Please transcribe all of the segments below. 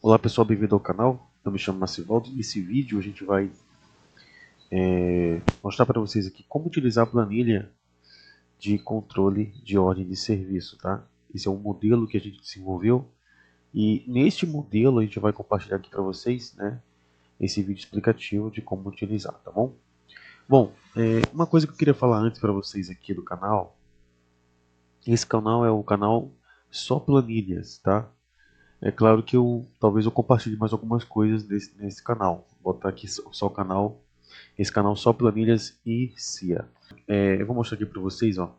Olá pessoal, bem-vindo ao canal. Eu me chamo Macivaldo e nesse vídeo a gente vai mostrar para vocês aqui como utilizar a planilha de controle de ordem de serviço, tá? Esse é um modelo que a gente desenvolveu e neste modelo a gente vai compartilhar aqui para vocês, né, esse vídeo explicativo de como utilizar, tá bom? Bom, uma coisa que eu queria falar antes para vocês aqui do canal, esse canal é o canal só planilhas, tá? É claro que talvez eu compartilhe mais algumas coisas nesse canal. Vou botar aqui só o canal, esse canal só planilhas e CIA. Eu vou mostrar aqui para vocês, ó.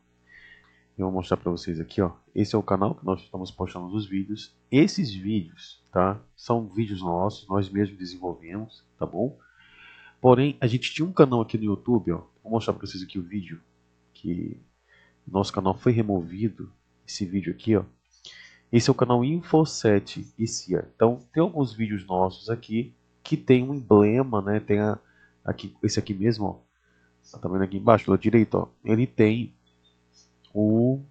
Eu vou mostrar para vocês aqui, ó. Esse é o canal que nós estamos postando os vídeos. Esses vídeos, tá? São vídeos nossos, nós mesmos desenvolvemos, tá bom? Porém, a gente tinha um canal aqui no YouTube, ó. Vou mostrar para vocês aqui o vídeo que nosso canal foi removido. Esse vídeo aqui, ó. Esse é o canal Info7 e CIA. Então, tem alguns vídeos nossos aqui que tem um emblema, né? Tem aqui, esse aqui mesmo, ó. Tá vendo aqui embaixo, da direita, ó. Ele tem o...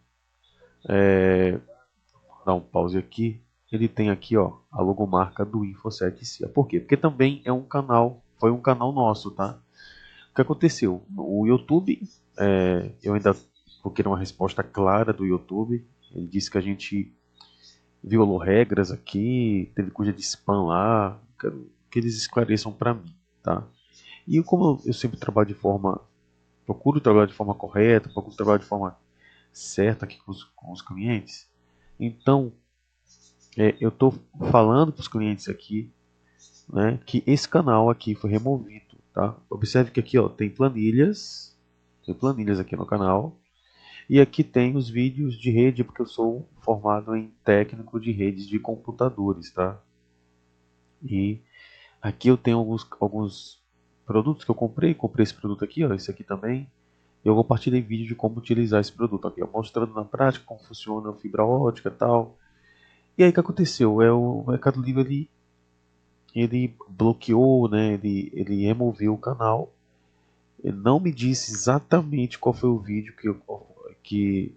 Dá um pause aqui. Ele tem aqui, ó, a logomarca do Info7 e CIA. Por quê? Porque também é um canal, foi um canal nosso, tá? O que aconteceu? O YouTube, eu ainda vou querer uma resposta clara do YouTube. Ele disse que a gente violou regras aqui, teve coisa de spam lá, quero que eles esclareçam para mim, tá? E como eu sempre trabalho de forma, procuro trabalhar de forma correta, procuro trabalhar de forma certa aqui com os clientes, então eu estou falando para os clientes aqui, né, que esse canal aqui foi removido, tá? Observe que aqui, ó, tem planilhas aqui no canal. E aqui tem os vídeos de rede, porque eu sou formado em técnico de redes de computadores, tá? E aqui eu tenho alguns produtos que eu comprei. Comprei esse produto aqui, ó, esse aqui também. Eu compartilhei vídeo de como utilizar esse produto aqui, ó, mostrando na prática como funciona a fibra ótica e tal. E aí o que aconteceu? O Mercado Livre ele bloqueou, né? Ele removeu o canal. Ele não me disse exatamente qual foi o vídeo que,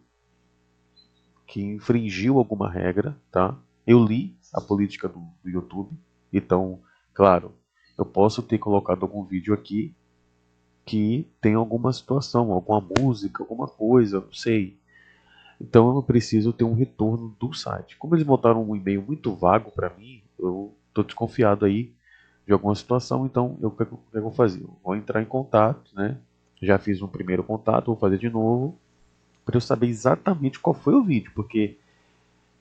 que infringiu alguma regra, tá? Eu li a política do YouTube, então, claro, eu posso ter colocado algum vídeo aqui que tem alguma situação, alguma música, alguma coisa, não sei. Então eu preciso ter um retorno do site. Como eles botaram um e-mail muito vago para mim, eu estou desconfiado aí de alguma situação, então o que eu vou fazer? Eu vou entrar em contato, né? Já fiz um primeiro contato, vou fazer de novo, para eu saber exatamente qual foi o vídeo, porque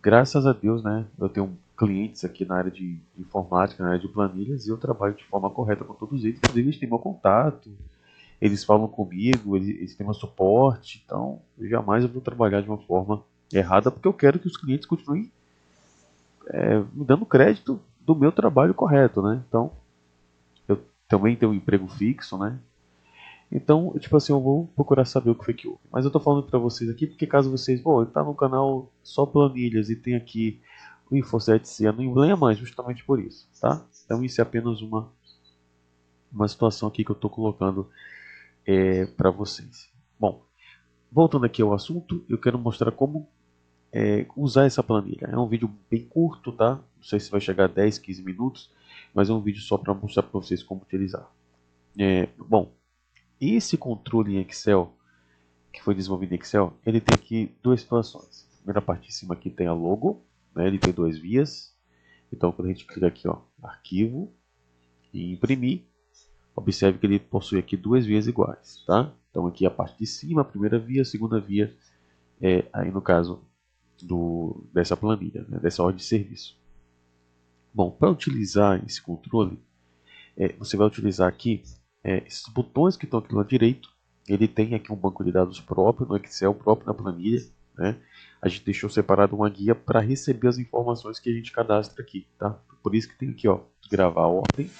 graças a Deus, né, eu tenho clientes aqui na área de informática, na área de planilhas, e eu trabalho de forma correta com todos eles. Inclusive, eles têm meu contato, eles falam comigo, eles têm meu suporte, então eu jamais vou trabalhar de uma forma errada, porque eu quero que os clientes continuem me dando crédito do meu trabalho correto, né? Então, eu também tenho um emprego fixo, né? Então, tipo assim, eu vou procurar saber o que foi que houve. Mas eu tô falando pra vocês aqui porque caso vocês, bom, tá no canal só planilhas e tem aqui o Info7C no emblema, é justamente por isso, tá? Então isso é apenas uma situação aqui que eu tô colocando para vocês. Bom, voltando aqui ao assunto, eu quero mostrar como usar essa planilha. É um vídeo bem curto, tá? Não sei se vai chegar a 10, 15 minutos, mas é um vídeo só para mostrar para vocês como utilizar. Bom, esse controle em Excel que foi desenvolvido em Excel, ele tem aqui duas situações. A primeira parte de cima aqui tem a logo, né? Ele tem duas vias. Então quando a gente clica aqui, ó, arquivo e imprimir, observe que ele possui aqui duas vias iguais, tá? Então aqui a parte de cima, a primeira via, a segunda via aí no caso dessa planilha, né? Dessa ordem de serviço. Bom, para utilizar esse controle, você vai utilizar aqui esses botões que estão aqui do lado direito. Ele tem aqui um banco de dados próprio no Excel, próprio na planilha, né? A gente deixou separado uma guia para receber as informações que a gente cadastra aqui, tá? Por isso que tem aqui, ó, gravar a ordem,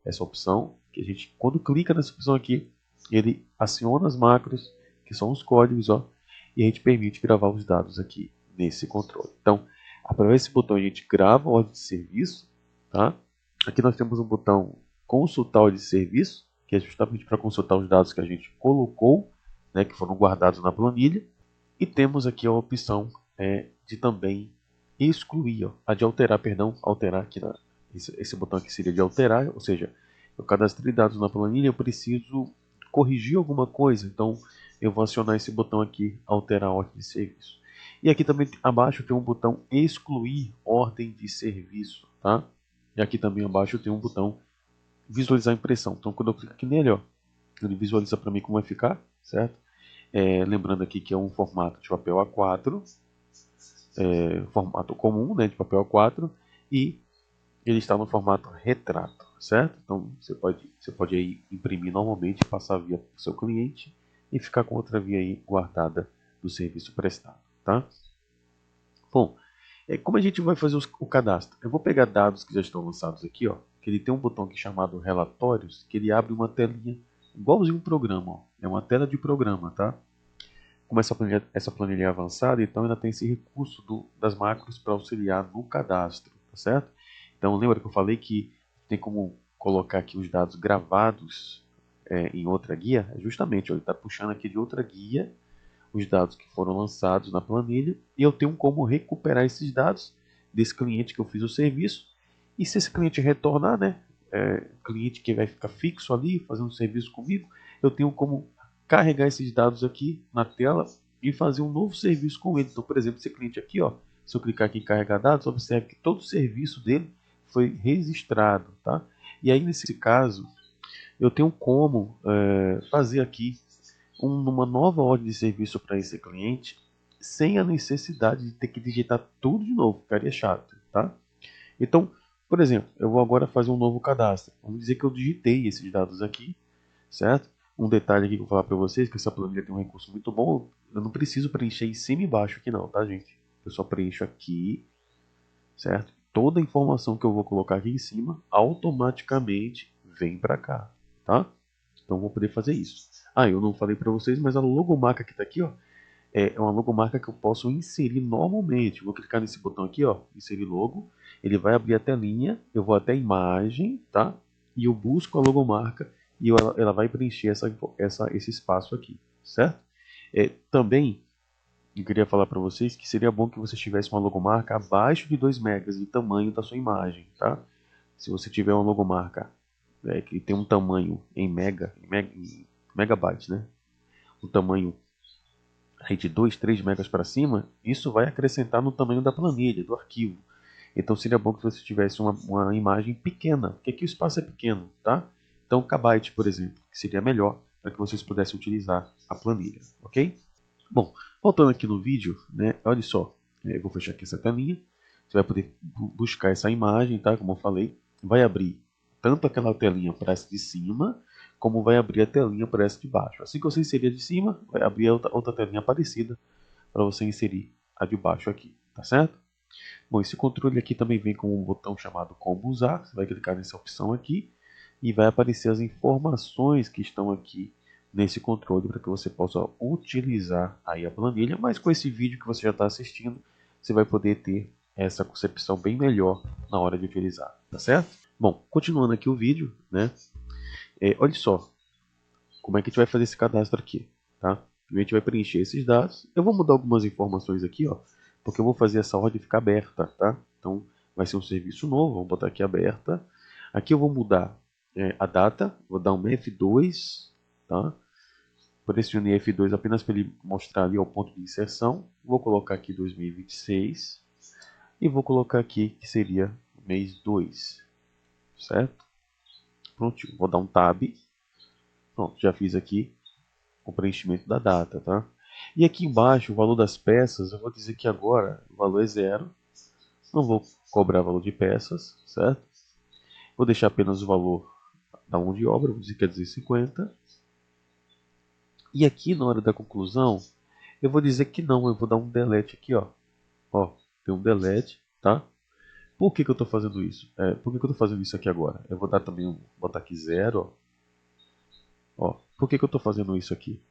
essa opção, que a gente, quando clica nessa opção aqui, ele aciona as macros, que são os códigos, ó, e a gente permite gravar os dados aqui nesse controle. Então, através desse botão a gente grava a ordem de serviço, tá? Aqui nós temos um botão consultar ordem de serviço, que é justamente para consultar os dados que a gente colocou, né, que foram guardados na planilha. E temos aqui a opção de também excluir, ó, a de alterar, perdão, alterar aqui Esse botão aqui seria de alterar, ou seja, eu cadastrei dados na planilha, eu preciso corrigir alguma coisa, então eu vou acionar esse botão aqui, alterar a ordem de serviço. E aqui também abaixo tem um botão excluir ordem de serviço, tá? E aqui também abaixo tem um botão visualizar a impressão. Então quando eu clico aqui nele, ó, ele visualiza para mim como vai ficar, certo? Lembrando aqui que é um formato de papel A4, formato comum, né, de papel A4, e ele está no formato retrato, certo? Então você pode aí imprimir normalmente, passar via para o seu cliente e ficar com outra via aí guardada do serviço prestado, tá? Bom, como a gente vai fazer o cadastro? Eu vou pegar dados que já estão lançados aqui, ó, que ele tem um botão aqui chamado relatórios, que ele abre uma telinha igualzinho um programa, ó. É uma tela de programa, tá? Como essa planilha é avançada, então ainda tem esse recurso das macros para auxiliar no cadastro, tá certo? Então lembra que eu falei que tem como colocar aqui os dados gravados em outra guia? Justamente, ó, ele está puxando aqui de outra guia os dados que foram lançados na planilha e eu tenho como recuperar esses dados desse cliente que eu fiz o serviço. E se esse cliente retornar, né, cliente que vai ficar fixo ali fazendo serviço comigo, eu tenho como carregar esses dados aqui na tela e fazer um novo serviço com ele. Então, por exemplo, esse cliente aqui, ó, se eu clicar aqui em carregar dados, observe que todo o serviço dele foi registrado, tá? E aí nesse caso eu tenho como fazer aqui uma nova ordem de serviço para esse cliente sem a necessidade de ter que digitar tudo de novo, ficaria chato, tá? Então, por exemplo, eu vou agora fazer um novo cadastro. Vamos dizer que eu digitei esses dados aqui, certo? Um detalhe aqui que eu vou falar para vocês, que essa planilha tem um recurso muito bom, eu não preciso preencher em cima e embaixo aqui não, tá, gente? Eu só preencho aqui, certo? Toda a informação que eu vou colocar aqui em cima, automaticamente vem para cá, tá? Então, vou poder fazer isso. Ah, eu não falei para vocês, mas a logomarca que está aqui, ó, é uma logomarca que eu posso inserir normalmente. Vou clicar nesse botão aqui, ó, inserir logo. Ele vai abrir a telinha, eu vou até a imagem, tá? E eu busco a logomarca e ela vai preencher esse espaço aqui, certo? Também eu queria falar para vocês que seria bom que você tivesse uma logomarca abaixo de 2 megas de tamanho da sua imagem, tá? Se você tiver uma logomarca que tem um tamanho em em megabytes, né? Um tamanho aí de 2, 3 megas para cima, isso vai acrescentar no tamanho da planilha, do arquivo. Então seria bom que você tivesse uma imagem pequena, porque aqui o espaço é pequeno, tá? Então kbyte, por exemplo, que seria melhor para que vocês pudessem utilizar a planilha, ok? Bom, voltando aqui no vídeo, né? Olha só, eu vou fechar aqui essa telinha. Você vai poder buscar essa imagem, tá? Como eu falei, vai abrir tanto aquela telinha para essa de cima, como vai abrir a telinha para essa de baixo. Assim que você inserir a de cima, vai abrir outra telinha parecida para você inserir a de baixo aqui, tá certo? Bom, esse controle aqui também vem com um botão chamado Como Usar. Você vai clicar nessa opção aqui e vai aparecer as informações que estão aqui nesse controle para que você possa utilizar aí a planilha. Mas com esse vídeo que você já está assistindo, você vai poder ter essa concepção bem melhor na hora de utilizar, tá certo? Bom, continuando aqui o vídeo, né? Olha só como é que a gente vai fazer esse cadastro aqui, tá? A gente vai preencher esses dados. Eu vou mudar algumas informações aqui, ó, porque eu vou fazer essa ordem ficar aberta, tá? Então, vai ser um serviço novo, vamos botar aqui aberta. Aqui eu vou mudar a data, vou dar um F2, tá? Pressionei F2 apenas para ele mostrar ali o ponto de inserção. Vou colocar aqui 2026 e vou colocar aqui que seria mês 2, certo? Pronto, vou dar um Tab. Pronto, já fiz aqui o preenchimento da data, tá? E aqui embaixo, o valor das peças, eu vou dizer que agora o valor é zero. Não vou cobrar valor de peças, certo? Vou deixar apenas o valor da mão de obra, vou dizer que é 250. E aqui na hora da conclusão, eu vou dizer que não, eu vou dar um delete aqui, ó. Ó, tem um delete, tá? Por que eu estou fazendo isso? Por que eu estou fazendo isso aqui agora? Eu vou dar também botar aqui zero, ó. Por que eu estou fazendo isso aqui?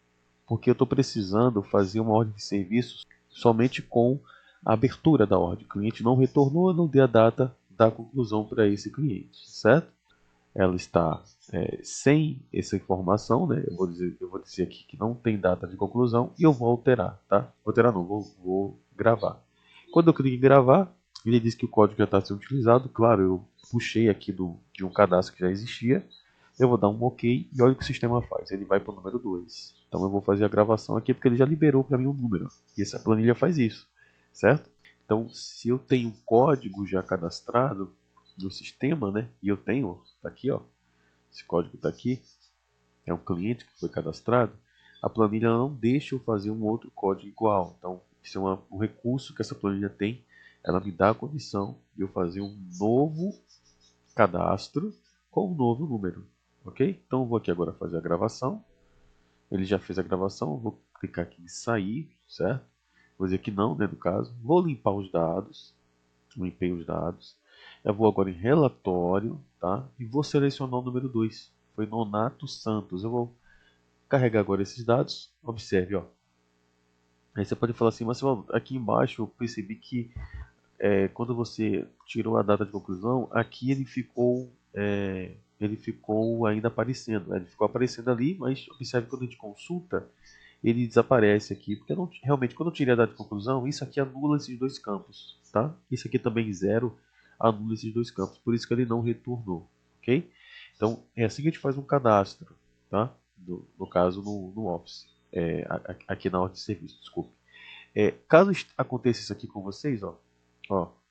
Porque eu estou precisando fazer uma ordem de serviços somente com a abertura da ordem. O cliente não retornou, eu não dei a data da conclusão para esse cliente, certo? Ela está sem essa informação, né? Eu vou dizer aqui que não tem data de conclusão e eu vou alterar, tá? Alterar não, vou gravar. Quando eu clico em gravar, Ele diz que o código já está sendo utilizado. Claro, eu puxei aqui de um cadastro que já existia. Eu vou dar um OK e olha o que o sistema faz. Ele vai para o número 2. Então eu vou fazer a gravação aqui porque ele já liberou para mim o número. E essa planilha faz isso, certo? Então, se eu tenho um código já cadastrado no sistema, né? E eu tenho, tá aqui, ó. Esse código está aqui. É um cliente que foi cadastrado. A planilha não deixa eu fazer um outro código igual. Então, isso é um recurso que essa planilha tem. Ela me dá a condição de eu fazer um novo cadastro com um novo número. Ok? Então, eu vou aqui agora fazer a gravação. Ele já fez a gravação. Eu vou clicar aqui em sair, certo? Vou dizer que não, né, no caso. Vou limpar os dados. Limpei os dados. Eu vou agora em relatório, tá? E vou selecionar o número 2. Foi Nonato Santos. Eu vou carregar agora esses dados. Observe, ó. Aí você pode falar assim, mas aqui embaixo eu percebi que quando você tirou a data de conclusão, aqui ele ficou ainda aparecendo. Ele ficou aparecendo ali, mas observe que quando a gente consulta, ele desaparece aqui, porque realmente quando eu tirei a data de conclusão, isso aqui anula esses dois campos, tá? Isso aqui também zero anula esses dois campos, por isso que ele não retornou, ok? Então é assim que a gente faz um cadastro, tá? No caso no Office, aqui na ordem de serviço, desculpe. Caso aconteça isso aqui com vocês, ó,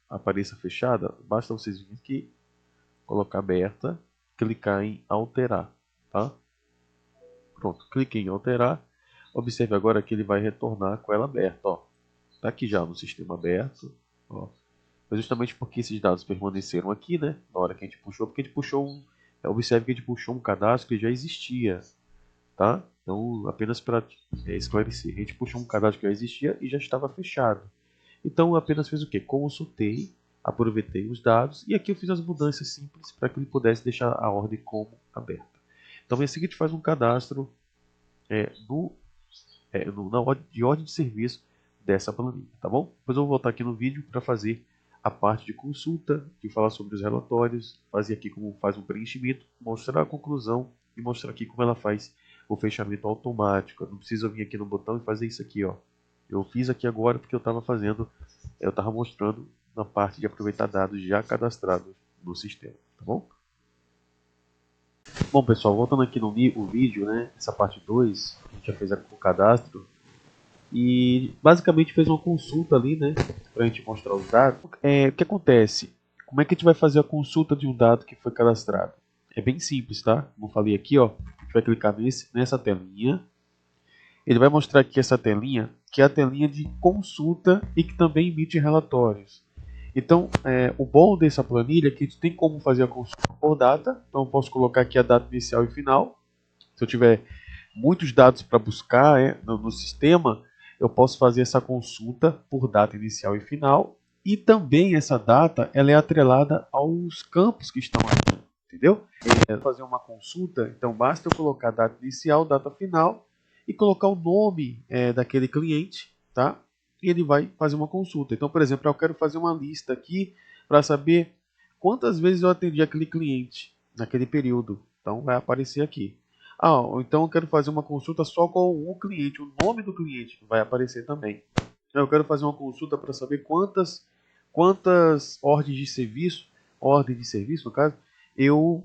apareça fechada, basta vocês virem aqui, colocar aberta, clicar em alterar, tá? Pronto, clique em alterar. Observe agora que ele vai retornar com ela aberta, ó. Tá aqui já no sistema aberto, ó. Mas justamente porque esses dados permaneceram aqui, né? Na hora que a gente puxou, porque a gente puxou observe que a gente puxou um cadastro que já existia, tá? Então, apenas para esclarecer, a gente puxou um cadastro que já existia e já estava fechado. Então, apenas fez o quê? Consultei, aproveitei os dados e aqui eu fiz as mudanças simples para que ele pudesse deixar a ordem como aberta. Então, é assim que a gente faz um cadastro é, no, na ordem de serviço dessa planilha, tá bom? Depois eu vou voltar aqui no vídeo para fazer a parte de consulta, de falar sobre os relatórios, fazer aqui como faz um preenchimento, mostrar a conclusão e mostrar aqui como ela faz o fechamento automático. Eu não precisa vir aqui no botão e fazer isso aqui, ó. Eu fiz aqui agora porque eu estava mostrando na parte de aproveitar dados já cadastrados no sistema, tá bom? Bom, pessoal, voltando aqui no o vídeo, né, essa parte 2 a gente já fez o cadastro e basicamente fez uma consulta ali, né, para a gente mostrar os dados. O que acontece? Como é que a gente vai fazer a consulta de um dado que foi cadastrado? É bem simples, tá? Como eu falei aqui, ó, a gente vai clicar nessa telinha. Ele vai mostrar aqui essa telinha, que é a telinha de consulta e que também emite relatórios. Então, o bom dessa planilha é que a gente tem como fazer a consulta por data. Então, eu posso colocar aqui a data inicial e final. Se eu tiver muitos dados para buscar no sistema, eu posso fazer essa consulta por data inicial e final. E também essa data ela é atrelada aos campos que estão aqui, entendeu? Fazer uma consulta, então basta eu colocar data inicial, data final e colocar o nome daquele cliente, tá? E ele vai fazer uma consulta. Então, por exemplo, eu quero fazer uma lista aqui para saber quantas vezes eu atendi aquele cliente naquele período. Então, vai aparecer aqui. Ou então eu quero fazer uma consulta só com o cliente, o nome do cliente vai aparecer também. Eu quero fazer uma consulta para saber quantas ordens de serviço, no caso, eu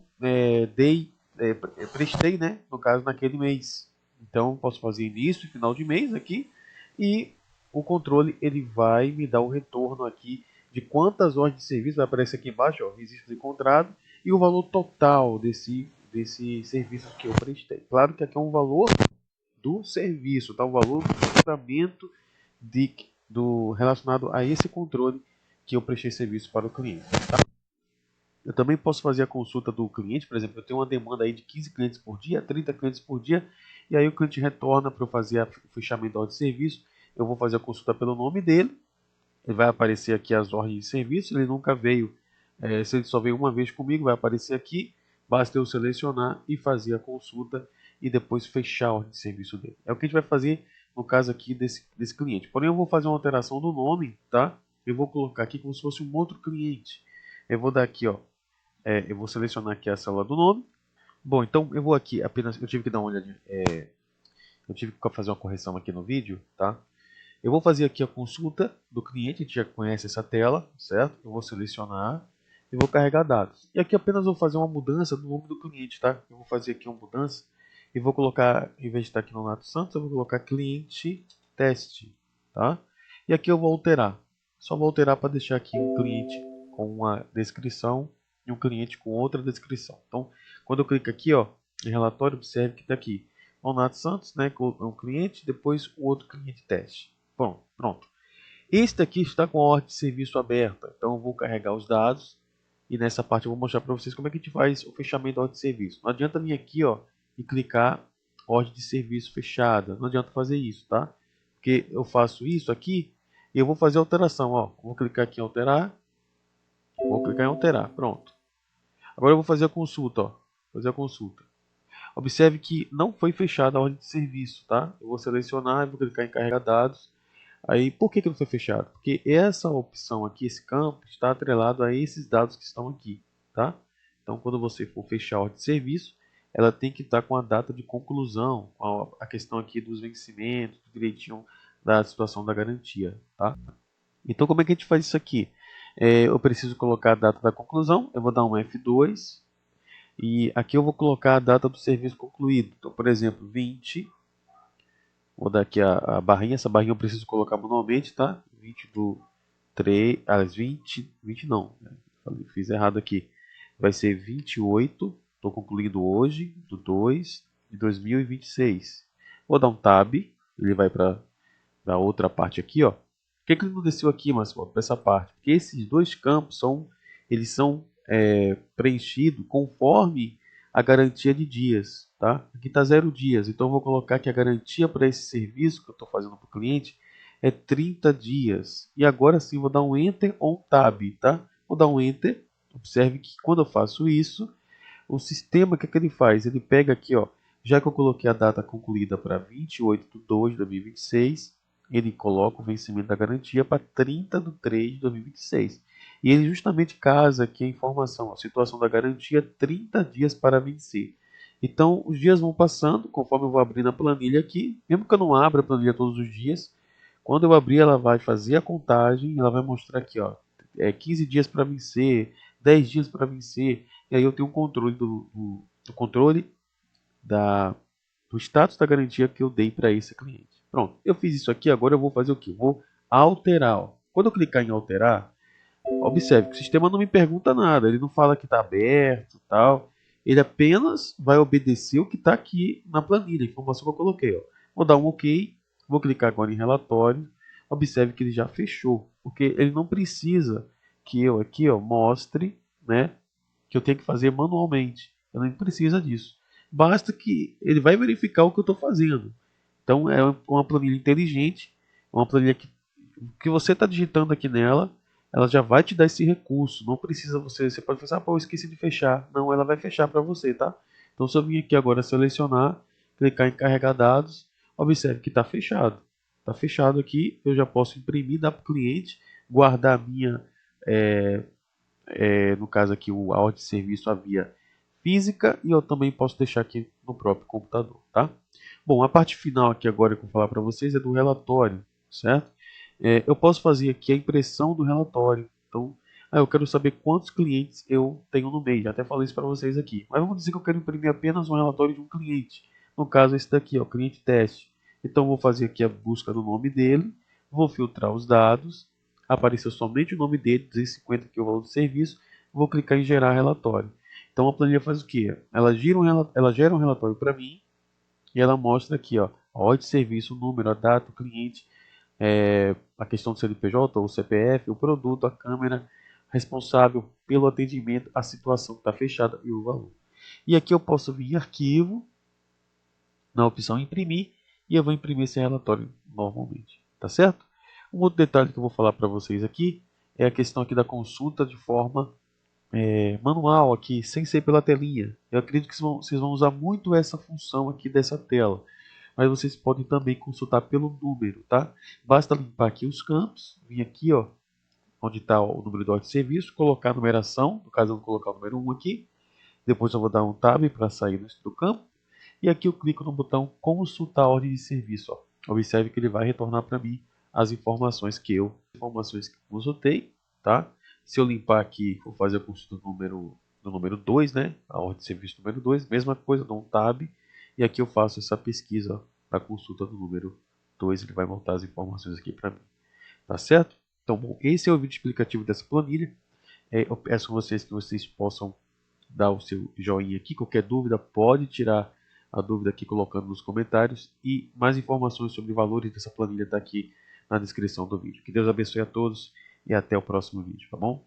prestei, né, no caso, naquele mês. Então, posso fazer início e final de mês aqui e o controle ele vai me dar o retorno aqui de quantas ordens de serviço, vai aparecer aqui embaixo, ó, registro encontrado, e o valor total desse serviço que eu prestei. Claro que aqui é um valor do serviço, tá? O valor do faturamento relacionado a esse controle que eu prestei serviço para o cliente. Tá? Eu também posso fazer a consulta do cliente, por exemplo, eu tenho uma demanda aí de 15 clientes por dia, 30 clientes por dia, e aí o cliente retorna para eu fazer o fechamento da ordem de serviço, eu vou fazer a consulta pelo nome dele, ele vai aparecer aqui as ordens de serviço, ele nunca veio, se ele só veio uma vez comigo, vai aparecer aqui, basta eu selecionar e fazer a consulta e depois fechar a ordem de serviço dele. É o que a gente vai fazer no caso aqui desse cliente. Porém, eu vou fazer uma alteração do nome, tá? Eu vou colocar aqui como se fosse um outro cliente. Eu vou dar aqui, ó, eu vou selecionar aqui a célula do nome. Bom, então eu vou eu tive que dar uma olhadinha, eu tive que fazer uma correção aqui no vídeo, tá? Eu vou fazer aqui a consulta do cliente, a gente já conhece essa tela, certo? Eu vou selecionar e vou carregar dados. E aqui apenas vou fazer uma mudança do nome do cliente, tá? Eu vou fazer aqui uma mudança e vou colocar, em vez de estar aqui no Nato Santos, eu vou colocar cliente teste, tá? E aqui eu vou alterar. Só vou alterar para deixar aqui um cliente com uma descrição e um cliente com outra descrição. Então, quando eu clico aqui, ó, em relatório, observe que está aqui o Nato Santos, né, com um cliente, depois o outro cliente teste. Bom, pronto. Este aqui está com a ordem de serviço aberta, então eu vou carregar os dados e nessa parte eu vou mostrar para vocês como é que a gente faz o fechamento da ordem de serviço. Não adianta vir aqui, ó, e clicar ordem de serviço fechada, não adianta fazer isso, tá? Porque eu faço isso aqui e eu vou fazer a alteração, ó. Vou clicar aqui em alterar, vou clicar em alterar, pronto. Agora eu vou fazer a consulta, ó. Fazer a consulta. Observe que não foi fechada a ordem de serviço, tá? Eu vou selecionar e vou clicar em carregar dados. Aí, por que não foi fechado? Porque essa opção aqui, esse campo, está atrelado a esses dados que estão aqui, tá? Então, quando você for fechar a ordem de serviço, ela tem que estar com a data de conclusão, a questão aqui dos vencimentos, direitinho da situação da garantia, tá? Então, como é que a gente faz isso aqui? Eu preciso colocar a data da conclusão, eu vou dar um F2, e aqui eu vou colocar a data do serviço concluído. Então, por exemplo, 20. Vou dar aqui a barrinha. Essa barrinha eu preciso colocar manualmente, tá? 20 do 3. Às 20. 20 não. Né? Fiz errado aqui. Vai ser 28. Estou concluindo hoje, do 2 de 2026. Vou dar um tab. Ele vai para a outra parte aqui, ó. Por que ele não desceu aqui, mas para essa parte? Porque esses dois campos eles são preenchidos conforme a garantia de dias, tá? Aqui está 0 dias, então eu vou colocar que a garantia para esse serviço que eu estou fazendo para o cliente é 30 dias. E agora sim vou dar um Enter ou um Tab, tá? Vou dar um Enter. Observe que quando eu faço isso, o sistema, o que é que ele faz? Ele pega aqui, ó, já que eu coloquei a data concluída para 28 de 2 de 2026, ele coloca o vencimento da garantia para 30 de 3 de 2026. E ele justamente casa aqui a informação, a situação da garantia, 30 dias para vencer. Então, os dias vão passando, conforme eu vou abrindo a planilha aqui, mesmo que eu não abra a planilha todos os dias, quando eu abrir ela vai fazer a contagem, ela vai mostrar aqui, ó, 15 dias para vencer, 10 dias para vencer, e aí eu tenho um controle do controle da, do status da garantia que eu dei para esse cliente. Pronto, eu fiz isso aqui, agora eu vou fazer o que? Vou alterar. Ó. Quando eu clicar em alterar, observe que o sistema não me pergunta nada, ele não fala que está aberto tal. Ele apenas vai obedecer o que está aqui na planilha, a informação que eu coloquei. Ó. Vou dar um OK, vou clicar agora em relatório. Observe que ele já fechou, porque ele não precisa que eu aqui ó, mostre, né, que eu tenho que fazer manualmente. Eu não precisa disso. Basta que ele vai verificar o que eu estou fazendo. Então é uma planilha inteligente, uma planilha que você está digitando aqui nela, ela já vai te dar esse recurso. Não precisa você pode pensar, pô, eu esqueci de fechar. Não, ela vai fechar para você, tá? Então se eu vim aqui agora selecionar, clicar em carregar dados, observe que está fechado. Está fechado aqui, eu já posso imprimir, dar para o cliente, guardar a minha no caso aqui a ordem de serviço a via física e eu também posso deixar aqui no próprio computador, tá? Bom, a parte final aqui agora que eu vou falar para vocês é do relatório, certo? Eu posso fazer aqui a impressão do relatório. Então, eu quero saber quantos clientes eu tenho no mês. Já até falei isso para vocês aqui. Mas vamos dizer que eu quero imprimir apenas um relatório de um cliente. No caso, esse daqui, ó, cliente teste. Então, eu vou fazer aqui a busca do nome dele, vou filtrar os dados, apareceu somente o nome dele, 250 aqui é o valor do serviço, vou clicar em gerar relatório. Então, a planilha faz o quê? Ela gera um relatório para mim e ela mostra aqui, ó, a ordem de serviço, o número, a data, o cliente, a questão do CNPJ, o CPF, o produto, a câmera, responsável pelo atendimento, a situação que está fechada e o valor. E aqui eu posso vir em arquivo, na opção imprimir, e eu vou imprimir esse relatório normalmente, tá certo? Um outro detalhe que eu vou falar para vocês aqui é a questão aqui da consulta de forma manual aqui, sem ser pela telinha. Eu acredito que vocês vão usar muito essa função aqui dessa tela, mas vocês podem também consultar pelo número, tá? Basta limpar aqui os campos, vir aqui, ó, onde está o número de ordem de serviço, colocar a numeração, no caso eu vou colocar o número 1 aqui, depois eu vou dar um tab para sair do campo, e aqui eu clico no botão consultar a ordem de serviço. Ó. Observe que ele vai retornar para mim as informações que eu consultei, tá? Se eu limpar aqui, vou fazer a consulta do número 2, né? A ordem de serviço número 2, mesma coisa, dou um tab, e aqui eu faço essa pesquisa da consulta do número 2, ele vai montar as informações aqui para mim, tá certo? Então, bom, esse é o vídeo explicativo dessa planilha. Eu peço a vocês que vocês possam dar o seu joinha aqui. Qualquer dúvida, pode tirar a dúvida aqui colocando nos comentários. E mais informações sobre valores dessa planilha está aqui na descrição do vídeo. Que Deus abençoe a todos e até o próximo vídeo, tá bom?